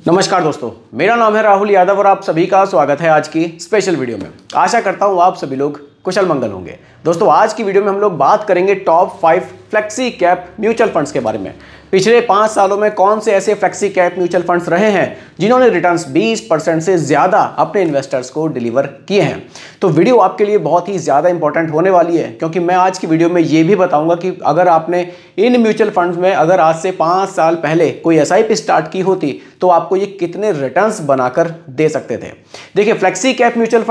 नमस्कार दोस्तों, मेरा नाम है राहुल यादव और आप सभी का स्वागत है आज की स्पेशल वीडियो में। आशा करता हूँ आप सभी लोग कुशल मंगल होंगे। दोस्तों आज की वीडियो में हम लोग बात करेंगे top 5 flexi cap mutual funds के बारे में। पिछले 5 सालों में कौन से ऐसे फ्लेक्सी कैप म्यूचुअल फंड्स रहे हैं जिन्होंने रिटर्न्स 20% से ज़्यादा अपने इन्वेस्टर्स को डिलीवर किए हैं। तो वीडियो आपके लिए बहुत ही ज़्यादा इंपॉर्टेंट होने वाली है, क्योंकि मैं आज की वीडियो में ये भी बताऊंगा कि अगर आपने इन म्यूचुअल फंड्स में अगर आज से 5 साल पहले कोई एसआईपी स्टार्ट की होती तो आपको ये कितने रिटर्न्स बनाकर दे सकते थे। देखिए, फ्लेक्सी कैप म्यूचुअल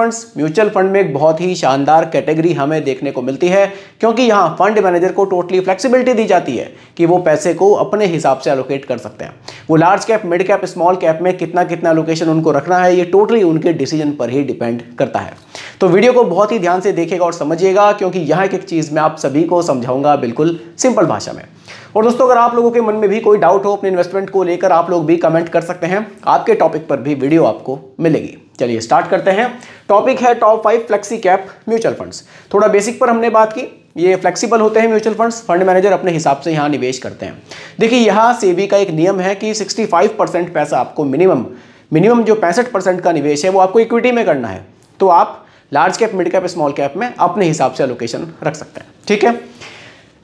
फंड में एक बहुत ही शानदार कैटेगरी हमें देखने को मिलती है, क्योंकि यहाँ फंड मैनेजर को टोटली फ्लेक्सिबिलिटी दी जाती है कि वो पैसे को अपने हिसाब से एलोकेट कर सकते हैं। वो large cap, mid cap, small cap में कितना एलोकेशन उनको रखना है, ये टोटली उनके डिसीजन पर ही डिपेंड करता है। तो वीडियो को बहुत ही ध्यान से देखिएगा और समझिएगा, क्योंकि यहाँ एक चीज़ मैं आप सभी को समझाऊंगा बिल्कुल सिंपल भाषा में। और दोस्तों, अगर आप लोगों के मन में भी कोई डाउट हो अपने इन्वेस्टमेंट को लेकर, आप लोग भी कमेंट कर सकते हैं। आपके टॉपिक पर भी वीडियो आपको मिलेगी। चलिए स्टार्ट करते हैं। टॉपिक है top 5 flexi cap mutual funds. थोड़ा बेसिक पर हमने बात की। ये फ्लेक्सिबल होते हैं म्यूचुअल फंड्स, फंड मैनेजर अपने हिसाब से यहाँ निवेश करते हैं। देखिए, यहाँ सेबी का एक नियम है कि 65% पैसा आपको मिनिमम जो 65% का निवेश है वो आपको इक्विटी में करना है। तो आप large cap, mid cap, small cap में अपने हिसाब से एलोकेशन रख सकते हैं। ठीक है,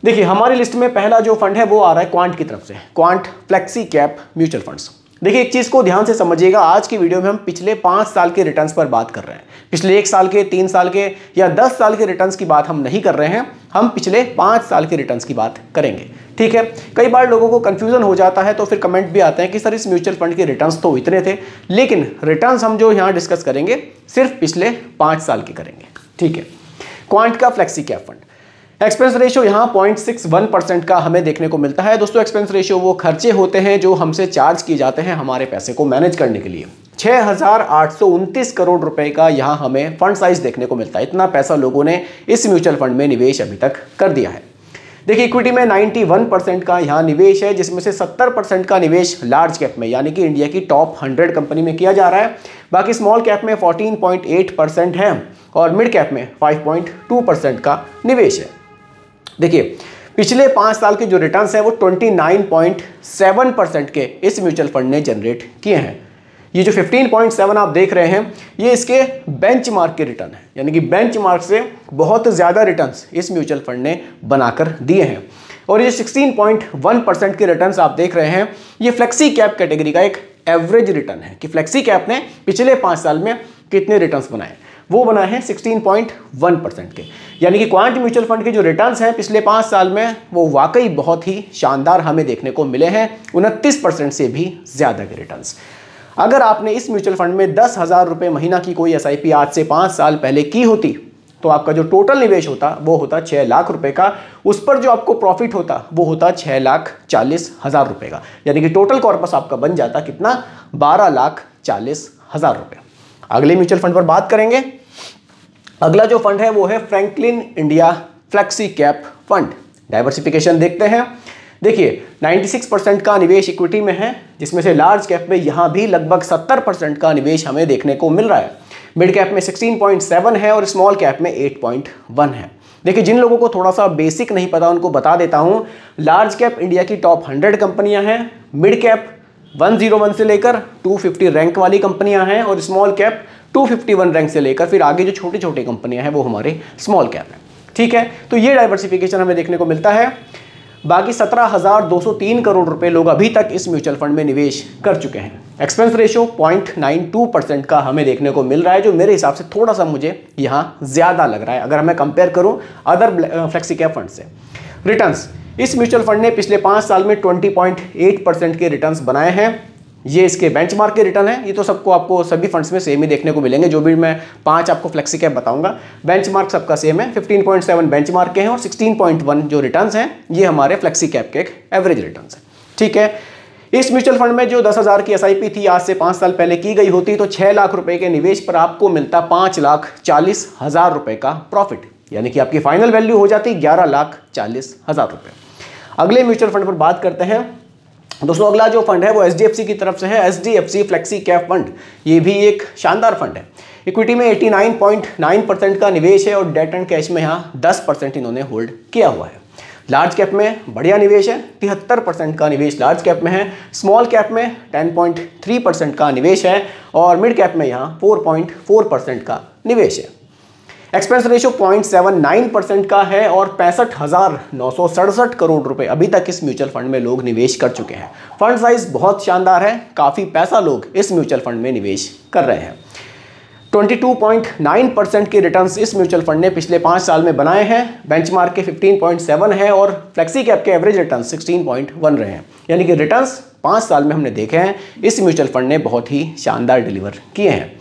देखिए हमारी लिस्ट में पहला जो फंड है वो आ रहा है क्वांट की तरफ से, quant flexi cap mutual funds. देखिए, एक चीज़ को ध्यान से समझिएगा। आज की वीडियो में हम पिछले 5 साल के रिटर्न्स पर बात कर रहे हैं। पिछले 1 साल के, 3 साल के या 10 साल के रिटर्न्स की बात हम नहीं कर रहे हैं। हम पिछले 5 साल के रिटर्न्स की बात करेंगे। ठीक है, कई बार लोगों को कंफ्यूजन हो जाता है, तो फिर कमेंट भी आते हैं कि सर इस म्यूचुअल फंड के रिटर्न्स तो इतने थे, लेकिन रिटर्न्स हम जो यहाँ डिस्कस करेंगे सिर्फ पिछले 5 साल के करेंगे। ठीक है, क्वांट का flexi cap fund. Expense ratio यहाँ 0.61% का हमें देखने को मिलता है। दोस्तों, एक्सपेंस रेशियो वो खर्चे होते हैं जो हमसे चार्ज किए जाते हैं हमारे पैसे को मैनेज करने के लिए। 6,829 करोड़ रुपए का यहाँ हमें फंड साइज देखने को मिलता है। इतना पैसा लोगों ने इस म्यूचुअल फंड में निवेश अभी तक कर दिया है। देखिए, इक्विटी में 91% का यहाँ निवेश है, जिसमें से 70% का निवेश लार्ज कैप में यानी कि इंडिया की टॉप 100 कंपनी में किया जा रहा है। बाकी स्मॉल कैप में 14.8% है और मिड कैप में 5.2% का निवेश है। देखिए, पिछले 5 साल के जो रिटर्न्स हैं वो 29.7% के इस म्यूचुअल फंड ने जनरेट किए हैं। ये जो 15.7 आप देख रहे हैं, ये इसके बेंचमार्क के रिटर्न है, यानी कि बेंचमार्क से बहुत ज़्यादा रिटर्न्स इस म्यूचुअल फंड ने बनाकर दिए हैं। और ये 16.1% के रिटर्न्स आप देख रहे हैं, ये फ्लेक्सी कैप कैटेगरी का एक एवरेज रिटर्न है कि फ्लेक्सी कैप ने पिछले 5 साल में कितने रिटर्न्स बनाए। वो बनाए हैं 16.1% के, यानी कि क्वांट म्यूचुअल फंड के जो रिटर्न्स हैं पिछले 5 साल में वो वाकई बहुत ही शानदार हमें देखने को मिले हैं। 29% से भी ज़्यादा के रिटर्न्स। अगर आपने इस म्यूचुअल फंड में 10,000 रुपये महीना की कोई एसआईपी आज से 5 साल पहले की होती तो आपका जो टोटल निवेश होता वो होता 6 लाख रुपए का। उस पर जो आपको प्रॉफिट होता वो होता 6,40,000 रुपये का, यानी कि टोटल कॉर्पस आपका बन जाता कितना, 12,40,000 रुपये। अगले म्यूचुअल फंड पर बात करेंगे। अगला जो फंड है वो है Franklin India flexi cap fund. Diversification देखते हैं। देखिए, 96% का निवेश इक्विटी में है, जिसमें से लार्ज कैप में यहाँ भी लगभग 70% का निवेश हमें देखने को मिल रहा है। मिड कैप में 16.7 है और स्मॉल कैप में 8.1 है। देखिए, जिन लोगों को थोड़ा सा बेसिक नहीं पता उनको बता देता हूँ। लार्ज कैप इंडिया की टॉप 100 कंपनियाँ हैं, मिड कैप 101 से लेकर 250 रैंक वाली कंपनियां हैं और स्मॉल कैप 251 रैंक से लेकर फिर आगे जो छोटी छोटी कंपनियां हैं वो हमारे स्मॉल कैप हैं। ठीक है, तो ये डाइवर्सिफिकेशन हमें देखने को मिलता है। बाकी 17,203 करोड़ रुपए लोग अभी तक इस म्यूचुअल फंड में निवेश कर चुके हैं। एक्सपेंस रेशियो 0.92% का हमें देखने को मिल रहा है, जो मेरे हिसाब से थोड़ा सा मुझे यहाँ ज़्यादा लग रहा है अगर मैं कंपेयर करूँ अदर फ्लेक्सी कैप फंड से। रिटर्न्स, इस म्यूचुअल फंड ने पिछले 5 साल में 20.8% के रिटर्न्स बनाए हैं। ये इसके बेंचमार्क के रिटर्न है। ये तो सबको आपको सभी फंड्स में सेम ही देखने को मिलेंगे। जो भी मैं 5 आपको फ्लेक्सी कैप बताऊंगा, बेंचमार्क सबका सेम है। 15.7 बेंचमार्क के हैं और 16.1 जो रिटर्न्स हैं ये हमारे फ्लेक्सी कैप के एक एवरेज रिटर्न्स हैं। ठीक है, इस म्यूचुअल फंड में जो 10,000 की एसआईपी थी आज से 5 साल पहले की गई होती तो 6 लाख रुपए के निवेश पर आपको मिलता 5,40,000 रुपए का प्रॉफिट, यानी कि आपकी फाइनल वैल्यू हो जाती 11,40,000 रुपए। अगले म्यूचुअल फंड पर बात करते हैं। दोस्तों, अगला जो फंड है वो एचडीएफसी की तरफ से है, एचडीएफसी फ्लेक्सी कैप फंड। ये भी एक शानदार फंड है। इक्विटी में 89.9% का निवेश है और डेट एंड कैश में यहाँ 10% इन्होंने होल्ड किया हुआ है। लार्ज कैप में बढ़िया निवेश है, 73% का निवेश लार्ज कैप में है। स्मॉल कैप में 10.3% का निवेश है और मिड कैप में यहाँ 4.4% का निवेश है। एक्सपेंस रेशियो 0.79% का है और 65,967 करोड़ रुपए अभी तक इस म्यूचुअल फंड में लोग निवेश कर चुके हैं। फंड साइज बहुत शानदार है, काफ़ी पैसा लोग इस म्यूचुअल फंड में निवेश कर रहे हैं। 22.9% के रिटर्न्स इस म्यूचुअल फंड ने पिछले 5 साल में बनाए हैं। बेंचमार्क के 15.7 है और फ्लेक्सी कैप के एवरेज रिटर्न्स 16.1 रहे हैं। यानी कि रिटर्न्स 5 साल में हमने देखे हैं, इस म्यूचुअल फंड ने बहुत ही शानदार डिलीवर किए हैं।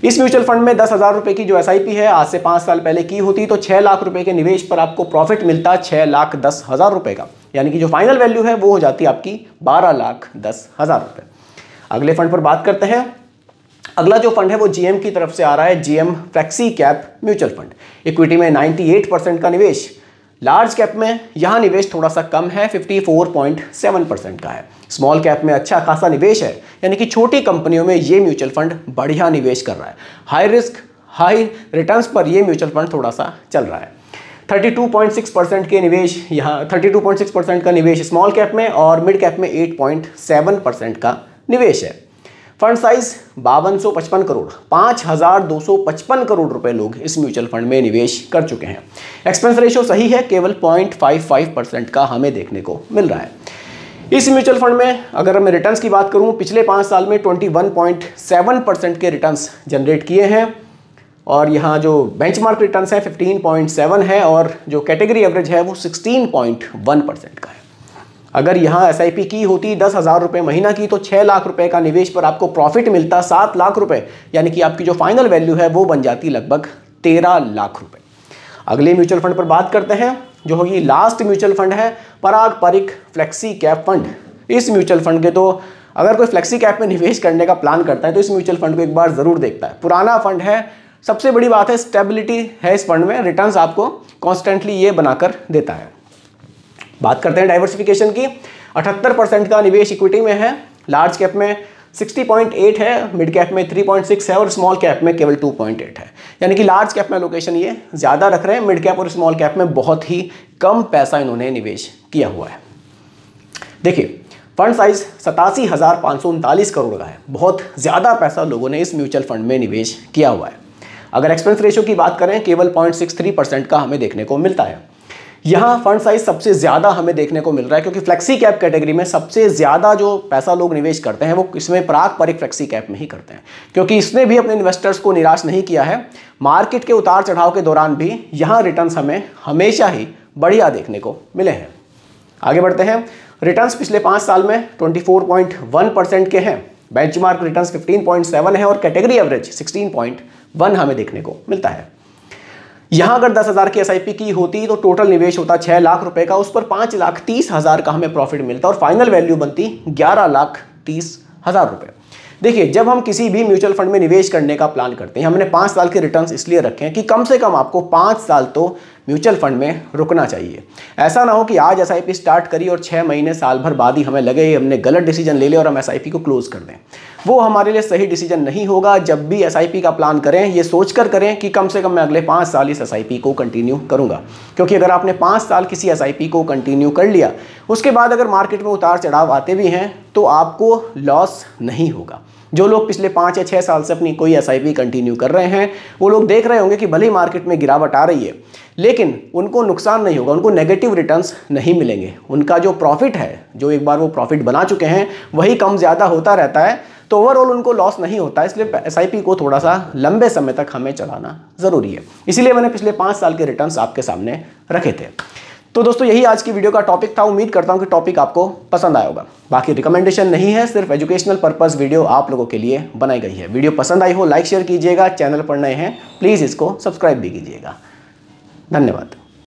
इस म्यूचुअल फंड में 10,000 रुपये की जो एसआईपी है आज से 5 साल पहले की होती तो 6 लाख रुपए के निवेश पर आपको प्रॉफिट मिलता 6,10,000 रुपये का, यानी कि जो फाइनल वैल्यू है वो हो जाती है आपकी 12,10,000 रुपये। अगले फंड पर बात करते हैं। अगला जो फंड है वो जीएम की तरफ से आ रहा है, GM flexi cap mutual fund. Equity में 98% का निवेश, लार्ज कैप में यहाँ निवेश थोड़ा सा कम है, 54.7% का है। स्मॉल कैप में अच्छा खासा निवेश है, यानी कि छोटी कंपनियों में ये म्यूचुअल फंड बढ़िया निवेश कर रहा है। हाई रिस्क हाई रिटर्न्स पर ये म्यूचुअल फंड थोड़ा सा चल रहा है। 32.6% के निवेश यहाँ 32.6% का निवेश स्मॉल कैप में और मिड कैप में 8.7% का निवेश है। फंड साइज 5255 करोड़, 5,255 करोड़ रुपए लोग इस म्यूचुअल फंड में निवेश कर चुके हैं। एक्सपेंस रेशियो सही है, केवल 0.55% का हमें देखने को मिल रहा है। इस म्यूचुअल फंड में अगर मैं रिटर्न्स की बात करूं, पिछले 5 साल में 21.7% के रिटर्न्स जनरेट किए हैं और यहाँ जो बेंचमार्क रिटर्न्स है 15.7 है और जो कैटेगरी एवरेज है वो 16.1% का है। अगर यहाँ एसआईपी की होती 10,000 रुपये महीना की तो 6 लाख रुपए का निवेश पर आपको प्रॉफिट मिलता 7 लाख रुपए, यानी कि आपकी जो फाइनल वैल्यू है वो बन जाती लगभग 13 लाख रुपए। अगले म्यूचुअल फंड पर बात करते हैं, जो होगी लास्ट म्यूचुअल फंड है पराग परिक फ्लेक्सी कैप फंड। इस म्यूचुअल फंड के तो अगर कोई फ्लेक्सी कैप में निवेश करने का प्लान करता है तो इस म्यूचुअल फंड को एक बार ज़रूर देखता है। पुराना फंड है, सबसे बड़ी बात है स्टेबिलिटी है इस फंड में, रिटर्न्स आपको कॉन्स्टेंटली ये बनाकर देता है। बात करते हैं डाइवर्सिफिकेशन की। 78% का निवेश इक्विटी में है, लार्ज कैप में 60.8 है, मिड कैप में 3.6 है और स्मॉल कैप में केवल 2.8 है। यानी कि लार्ज कैप में लोकेशन ये ज़्यादा रख रहे हैं, मिड कैप और स्मॉल कैप में बहुत ही कम पैसा इन्होंने निवेश किया हुआ है। देखिए फंड साइज 87,539 करोड़ का है, बहुत ज़्यादा पैसा लोगों ने इस म्यूचुअल फंड में निवेश किया हुआ है। अगर एक्सपेंस रेशियो की बात करें, केवल 0.63% का हमें देखने को मिलता है। यहाँ फंड साइज सबसे ज़्यादा हमें देखने को मिल रहा है क्योंकि फ्लेक्सी कैप कैटेगरी में सबसे ज़्यादा जो पैसा लोग निवेश करते हैं वो इसमें पराग परिक फ्लेक्सी कैप में ही करते हैं, क्योंकि इसने भी अपने इन्वेस्टर्स को निराश नहीं किया है। मार्केट के उतार चढ़ाव के दौरान भी यहाँ रिटर्न्स हमें हमेशा ही बढ़िया देखने को मिले हैं। आगे बढ़ते हैं। रिटर्न्स पिछले 5 साल में 24.1% के हैं, बेंचमार्क रिटर्न्स 15.7 है और कैटेगरी एवरेज 16.1 हमें देखने को मिलता है। यहाँ अगर 10,000 की एसआईपी की होती तो टोटल निवेश होता 6 लाख रुपए का, उस पर 5,30,000 का हमें प्रॉफिट मिलता और फाइनल वैल्यू बनती 11,30,000 रुपये। देखिए जब हम किसी भी म्यूचुअल फंड में निवेश करने का प्लान करते हैं, हमने 5 साल के रिटर्न्स इसलिए रखे हैं कि कम से कम आपको 5 साल तो म्यूचुअल फंड में रुकना चाहिए। ऐसा ना हो कि आज एसआईपी स्टार्ट करी और 6 महीने साल भर बाद ही हमें लगे हमने गलत डिसीजन ले लिया और हम एसआईपी को क्लोज कर दें। वो हमारे लिए सही डिसीजन नहीं होगा। जब भी एसआईपी का प्लान करें ये सोचकर करें कि कम से कम मैं अगले 5 साल इस एसआईपी को कंटिन्यू करूंगा, क्योंकि अगर आपने 5 साल किसी एसआईपी को कंटिन्यू कर लिया, उसके बाद अगर मार्केट में उतार चढ़ाव आते भी हैं तो आपको लॉस नहीं होगा। जो लोग पिछले 5 या 6 साल से अपनी कोई एसआईपी कंटिन्यू कर रहे हैं वो लोग देख रहे होंगे कि भले ही मार्केट में गिरावट आ रही है लेकिन उनको नुकसान नहीं होगा, उनको नेगेटिव रिटर्न्स नहीं मिलेंगे। उनका जो प्रॉफिट है, जो एक बार वो प्रॉफिट बना चुके हैं, वही कम ज़्यादा होता रहता है, तो ओवरऑल उनको लॉस नहीं होता। इसलिए एसआईपी को थोड़ा सा लंबे समय तक हमें चलाना ज़रूरी है। इसीलिए मैंने पिछले 5 साल के रिटर्न्स आपके सामने रखे थे। तो दोस्तों यही आज की वीडियो का टॉपिक था। उम्मीद करता हूं कि टॉपिक आपको पसंद आया होगा। बाकी रिकमेंडेशन नहीं है, सिर्फ एजुकेशनल पर्पस वीडियो आप लोगों के लिए बनाई गई है। वीडियो पसंद आई हो लाइक शेयर कीजिएगा, चैनल पर नए हैं प्लीज़ इसको सब्सक्राइब भी कीजिएगा। धन्यवाद।